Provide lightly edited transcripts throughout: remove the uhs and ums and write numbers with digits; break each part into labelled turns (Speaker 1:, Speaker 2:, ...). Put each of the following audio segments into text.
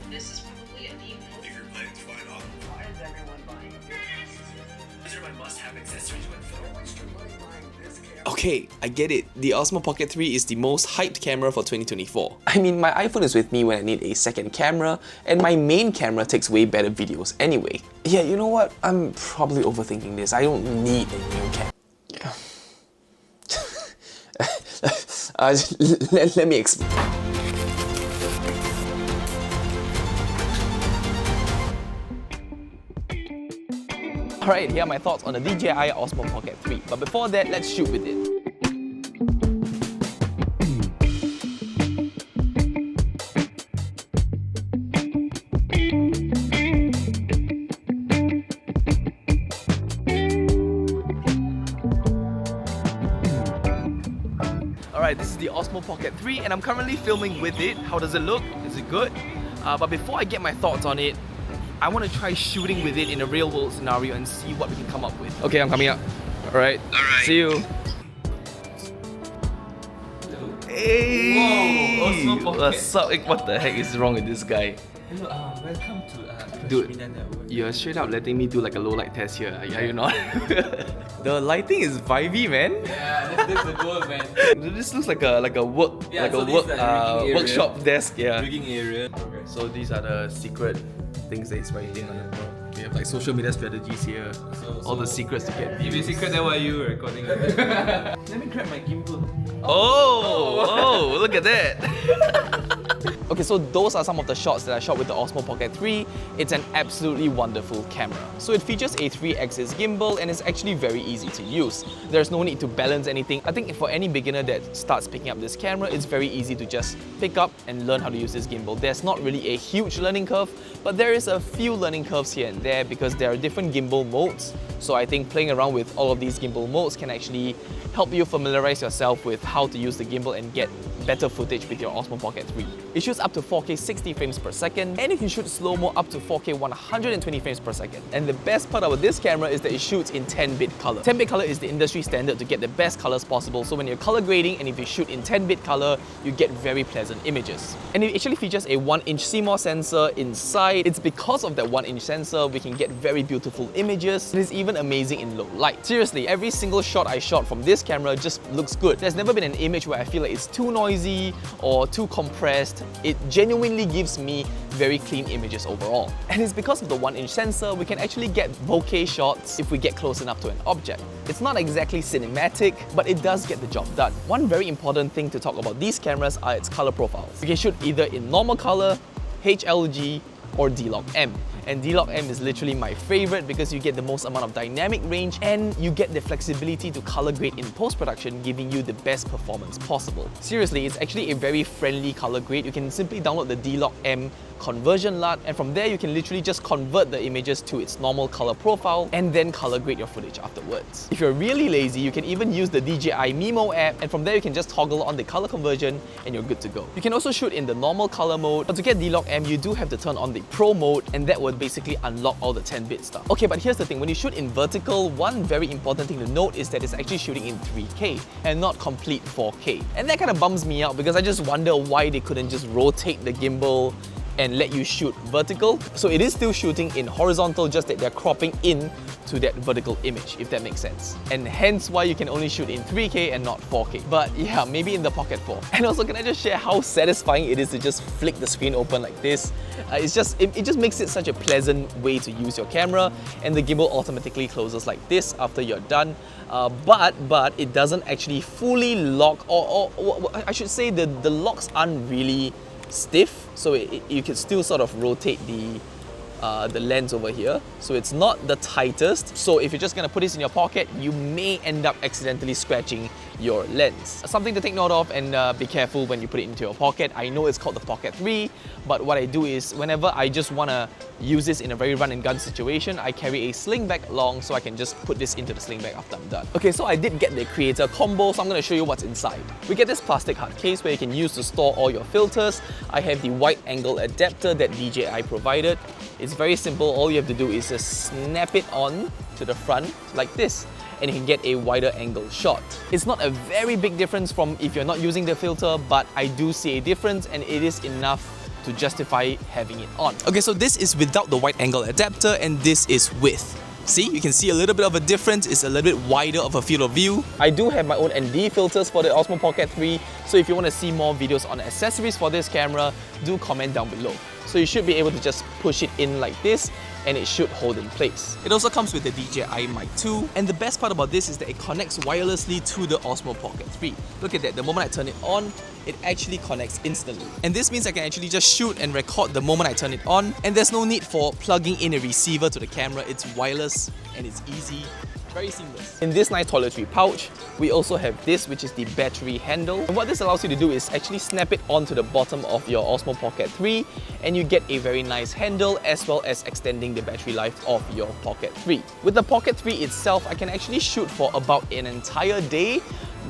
Speaker 1: This is probably a demo.
Speaker 2: If you're playing, it's fine.
Speaker 1: Why is everyone buying this?
Speaker 2: These are my must-have accessories when filming.
Speaker 3: Okay, I get it. The Osmo Pocket 3 is the most hyped camera for 2024. I mean, my iPhone is with me when I need a second camera, and my main camera takes way better videos anyway. Yeah, you know what? I'm probably overthinking this. I don't need a new camera. Yeah. Let me explain. Alright, here are my thoughts on the DJI Osmo Pocket 3. But before that, let's shoot with it. Alright, this is the Osmo Pocket 3 and I'm currently filming with it. How does it look? Is it good? But before I get my thoughts on it, I want to try shooting with it in a real world scenario and see what we can come up with. Okay, I'm coming up. Alright, see you. Hey!
Speaker 4: Whoa, Osmo Pocket.
Speaker 3: What's up? What the heck is wrong with this guy?
Speaker 4: Hello, welcome to
Speaker 3: Dude,
Speaker 4: Media Network.
Speaker 3: You're straight up letting me do like a low light test here, are you not? The lighting is vibey, man.
Speaker 4: Yeah, that's the goal, man.
Speaker 3: This looks like a work
Speaker 4: Yeah, so this is like the rigging area.
Speaker 3: workshop desk, yeah.
Speaker 4: Rigging area.
Speaker 3: Okay, so these are the secret things that he's writing on the board. We have like social media strategies here. All the secrets to get
Speaker 4: If it's
Speaker 3: views.
Speaker 4: secret, then why are you recording it? Let me grab my gimbal.
Speaker 3: Oh, look at that. Okay, so those are some of the shots that I shot with the Osmo Pocket 3. It's an absolutely wonderful camera. So it features a 3-axis gimbal and it's actually very easy to use. There's no need to balance anything. I think for any beginner that starts picking up this camera, it's very easy to just pick up and learn how to use this gimbal. There's not really a huge learning curve, but there is a few learning curves here and there because there are different gimbal modes. So I think playing around with all of these gimbal modes can actually help you familiarize yourself with how to use the gimbal and get better footage with your Osmo Pocket 3. It shoots up to 4K 60 frames per second and you can shoot slow-mo up to 4K 120 frames per second. And the best part about this camera is that it shoots in 10-bit color. 10-bit color is the industry standard to get the best colors possible, so when you're color grading and if you shoot in 10-bit color, you get very pleasant images. And it actually features a 1-inch CMOS sensor inside. It's because of that 1-inch sensor we can get very beautiful images. It is even amazing in low light. Seriously, every single shot I shot from this camera just looks good. There's never been an image where I feel like it's too noisy or too compressed. It genuinely gives me very clean images overall. And it's because of the 1-inch sensor, we can actually get bokeh shots if we get close enough to an object. It's not exactly cinematic, but it does get the job done. One very important thing to talk about these cameras are its color profiles. You can shoot either in normal color, HLG, or D-Log-M. And D-Log-M is literally my favorite because you get the most amount of dynamic range and you get the flexibility to color grade in post-production, giving you the best performance possible. Seriously, it's actually a very friendly color grade. You can simply download the D-Log-M conversion LUT and from there you can literally just convert the images to its normal color profile and then color grade your footage afterwards. If you're really lazy, you can even use the DJI Mimo app and from there you can just toggle on the color conversion and you're good to go. You can also shoot in the normal color mode, but to get D-Log-M you do have to turn on the Pro mode and that would basically unlock all the 10-bit stuff. Okay, but here's the thing, when you shoot in vertical, one very important thing to note is that it's actually shooting in 3K and not complete 4K. And that kind of bums me out because I just wonder why they couldn't just rotate the gimbal and let you shoot vertical. So it is still shooting in horizontal, just that they're cropping in to that vertical image, if that makes sense. And hence why you can only shoot in 3K and not 4K. But yeah, maybe in the Pocket 4. And also, can I just share how satisfying it is to just flick the screen open like this? It just makes it such a pleasant way to use your camera, and the gimbal automatically closes like this after you're done. But it doesn't actually fully lock, or I should say the locks aren't really stiff, so you can still sort of rotate the lens over here. So it's not the tightest. So if you're just gonna put this in your pocket, you may end up accidentally scratching your lens. Something to take note of, and be careful when you put it into your pocket. I know it's called the Pocket 3, but what I do is whenever I just wanna use this in a very run and gun situation, I carry a sling bag along so I can just put this into the sling bag after I'm done. Okay, so I did get the creator combo, so I'm gonna show you what's inside. We get this plastic hard case where you can use to store all your filters. I have the wide angle adapter that DJI provided. It's very simple. All you have to do is just snap it on to the front like this, and you can get a wider angle shot. It's not a very big difference from if you're not using the filter, but I do see a difference, and it is enough to justify having it on. Okay, so this is without the wide angle adapter and this is with. See, you can see a little bit of a difference. It's a little bit wider of a field of view. I do have my own ND filters for the Osmo Pocket 3, so if you want to see more videos on accessories for this camera, do comment down below. So you should be able to just push it in like this and it should hold in place. It also comes with the DJI Mic 2, and the best part about this is that it connects wirelessly to the Osmo Pocket 3. Look at that, the moment I turn it on, it actually connects instantly. And this means I can actually just shoot and record the moment I turn it on, and there's no need for plugging in a receiver to the camera. It's wireless and it's easy. Very seamless. In this nice toiletry pouch, we also have this, which is the battery handle. And what this allows you to do is actually snap it onto the bottom of your Osmo Pocket 3 and you get a very nice handle as well as extending the battery life of your Pocket 3. With the Pocket 3 itself, I can actually shoot for about an entire day,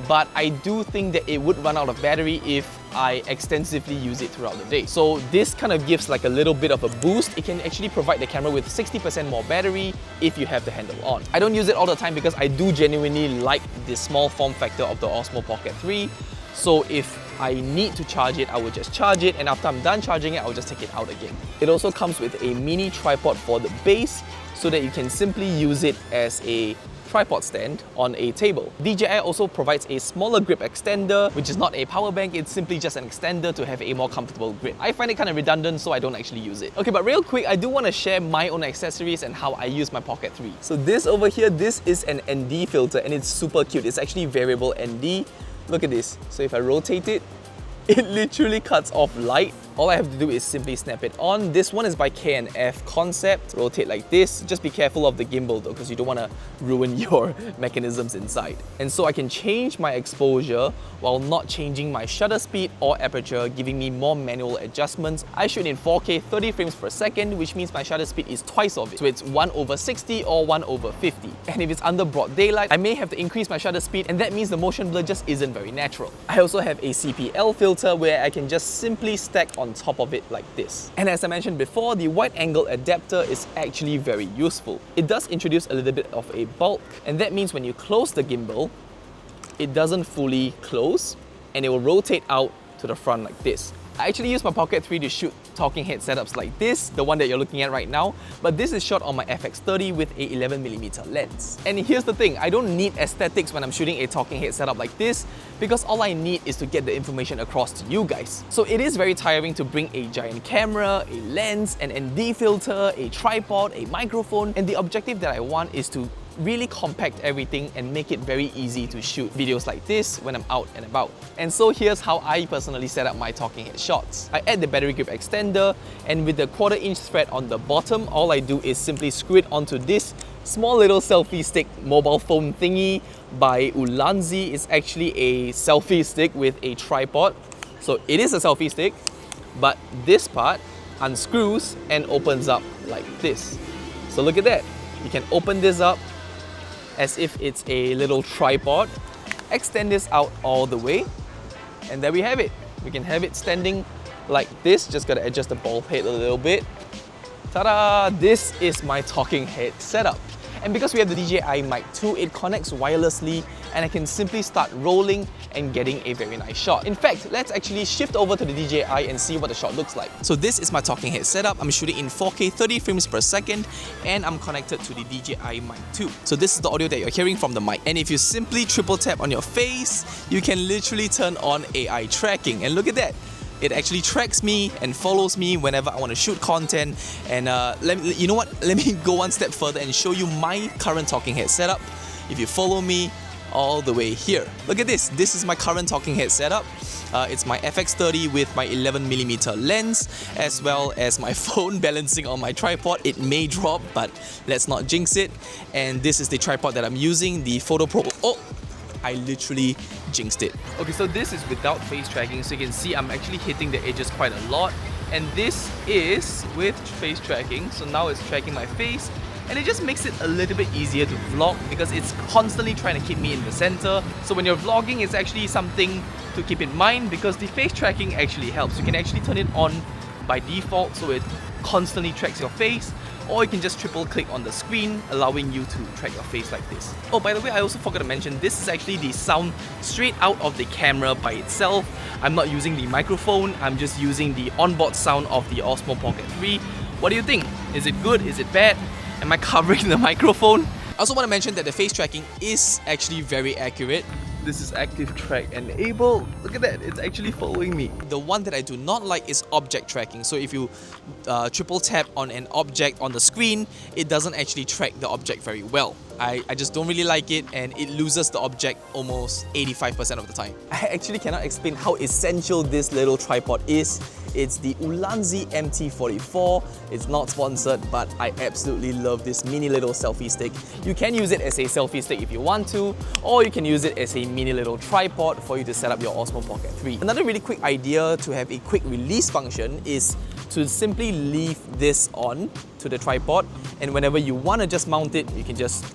Speaker 3: but I do think that it would run out of battery if I extensively use it throughout the day. So this kind of gives like a little bit of a boost. It can actually provide the camera with 60% more battery if you have the handle on. I don't use it all the time because I do genuinely like the small form factor of the Osmo Pocket 3. So if I need to charge it, I will just charge it, and after I'm done charging it, I'll just take it out again. It also comes with a mini tripod for the base so that you can simply use it as a tripod stand on a table. DJI also provides a smaller grip extender, which is not a power bank, it's simply just an extender to have a more comfortable grip. I find it kind of redundant, so I don't actually use it. Okay, but real quick, I do want to share my own accessories and how I use my Pocket 3. So this over here, this is an ND filter and it's super cute. It's actually variable ND. Look at this. So if I rotate it, it literally cuts off light. All I have to do is simply snap it on. This one is by K&F Concept. Rotate like this. Just be careful of the gimbal though, because you don't want to ruin your mechanisms inside. And so I can change my exposure while not changing my shutter speed or aperture, giving me more manual adjustments. I shoot in 4K 30 frames per second, which means my shutter speed is twice of it. So it's 1/60 or 1/50. And if it's under broad daylight, I may have to increase my shutter speed, and that means the motion blur just isn't very natural. I also have a CPL filter where I can just simply stack on top of it like this. And as I mentioned before, the wide angle adapter is actually very useful. It does introduce a little bit of a bulk, and that means when you close the gimbal, it doesn't fully close and it will rotate out to the front like this. I actually use my Pocket 3 to shoot talking head setups like this, the one that you're looking at right now, but this is shot on my FX30 with a 11mm lens. And here's the thing, I don't need aesthetics when I'm shooting a talking head setup like this, because all I need is to get the information across to you guys. So it is very tiring to bring a giant camera, a lens, an ND filter, a tripod, a microphone, and the objective that I want is to really compact everything and make it very easy to shoot videos like this when I'm out and about. And so here's how I personally set up my talking head shots. I add the battery grip extender, and with the 1/4 inch thread on the bottom, all I do is simply screw it onto this small little selfie stick mobile phone thingy by Ulanzi. It's actually a selfie stick with a tripod. So it is a selfie stick, but this part unscrews and opens up like this. So look at that. You can open this up as if it's a little tripod, extend this out all the way, and there we have it. We can have it standing like this. Just gotta adjust the ball head a little bit. Ta-da! This is my talking head setup. And because we have the DJI Mic 2, it connects wirelessly and I can simply start rolling and getting a very nice shot. In fact, let's actually shift over to the DJI and see what the shot looks like. So this is my talking head setup. I'm shooting in 4K 30 frames per second and I'm connected to the DJI Mic 2. So this is the audio that you're hearing from the mic. And if you simply triple tap on your face, you can literally turn on AI tracking. And look at that. It actually tracks me and follows me whenever I want to shoot content. And you know what? Let me go one step further and show you my current talking head setup. If you follow me all the way here. Look at this. This is my current talking head setup. It's my FX30 with my 11mm lens, as well as my phone balancing on my tripod. It may drop, but let's not jinx it. And this is the tripod that I'm using, the Photo Pro. Oh! I literally jinxed it. Okay, so this is without face tracking, so you can see I'm actually hitting the edges quite a lot. And this is with face tracking, so now it's tracking my face. And it just makes it a little bit easier to vlog because it's constantly trying to keep me in the center. So when you're vlogging, it's actually something to keep in mind because the face tracking actually helps. You can actually turn it on by default so it constantly tracks your face. or you can just triple click on the screen, allowing you to track your face like this. Oh, by the way, I also forgot to mention, this is actually the sound straight out of the camera by itself. I'm not using the microphone, I'm just using the onboard sound of the Osmo Pocket 3. What do you think? Is it good? Is it bad? Am I covering the microphone? I also want to mention that the face tracking is actually very accurate. This is active track enabled. Look at that, it's actually following me. The one that I do not like is object tracking. So if you triple tap on an object on the screen, it doesn't actually track the object very well. I just don't really like it, and it loses the object almost 85% of the time. I actually cannot explain how essential this little tripod is. It's the Ulanzi MT44. It's not sponsored, but I absolutely love this mini little selfie stick. You can use it as a selfie stick if you want to, or you can use it as a mini little tripod for you to set up your Osmo Pocket 3. Another really quick idea to have a quick release function is to simply leave this on to the tripod, and whenever you want to just mount it, you can just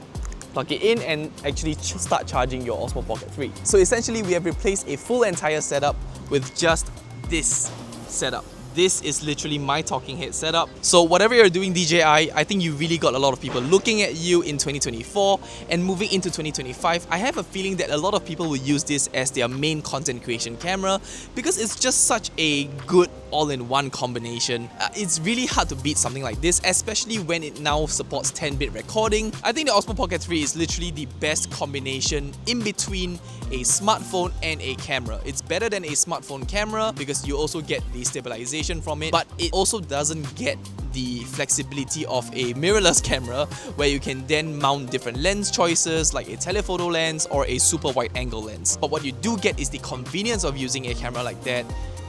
Speaker 3: plug it in and actually start charging your Osmo Pocket 3. So essentially, we have replaced a full entire setup with just this setup. This is literally my talking head setup. So whatever you're doing DJI, I think you really got a lot of people looking at you in 2024, and moving into 2025, I have a feeling that a lot of people will use this as their main content creation camera because it's just such a good all-in-one combination. It's really hard to beat something like this, especially when it now supports 10-bit recording. I think the Osmo Pocket 3 is literally the best combination in between a smartphone and a camera. It's better than a smartphone camera because you also get the stabilization from it, but it also doesn't get the flexibility of a mirrorless camera where you can then mount different lens choices like a telephoto lens or a super wide angle lens. But what you do get is the convenience of using a camera like that,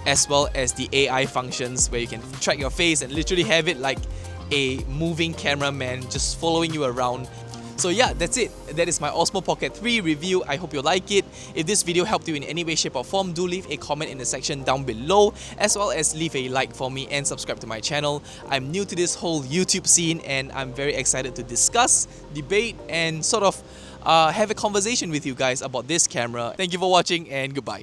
Speaker 3: as well as the AI functions where you can track your face and literally have it like a moving cameraman just following you around. So yeah, that's it. That is my Osmo Pocket 3 review. I hope you like it. If this video helped you in any way, shape or form, do leave a comment in the section down below, as well as leave a like for me and subscribe to my channel. I'm new to this whole YouTube scene, and I'm very excited to discuss, debate and sort of have a conversation with you guys about this camera. Thank you for watching, and goodbye.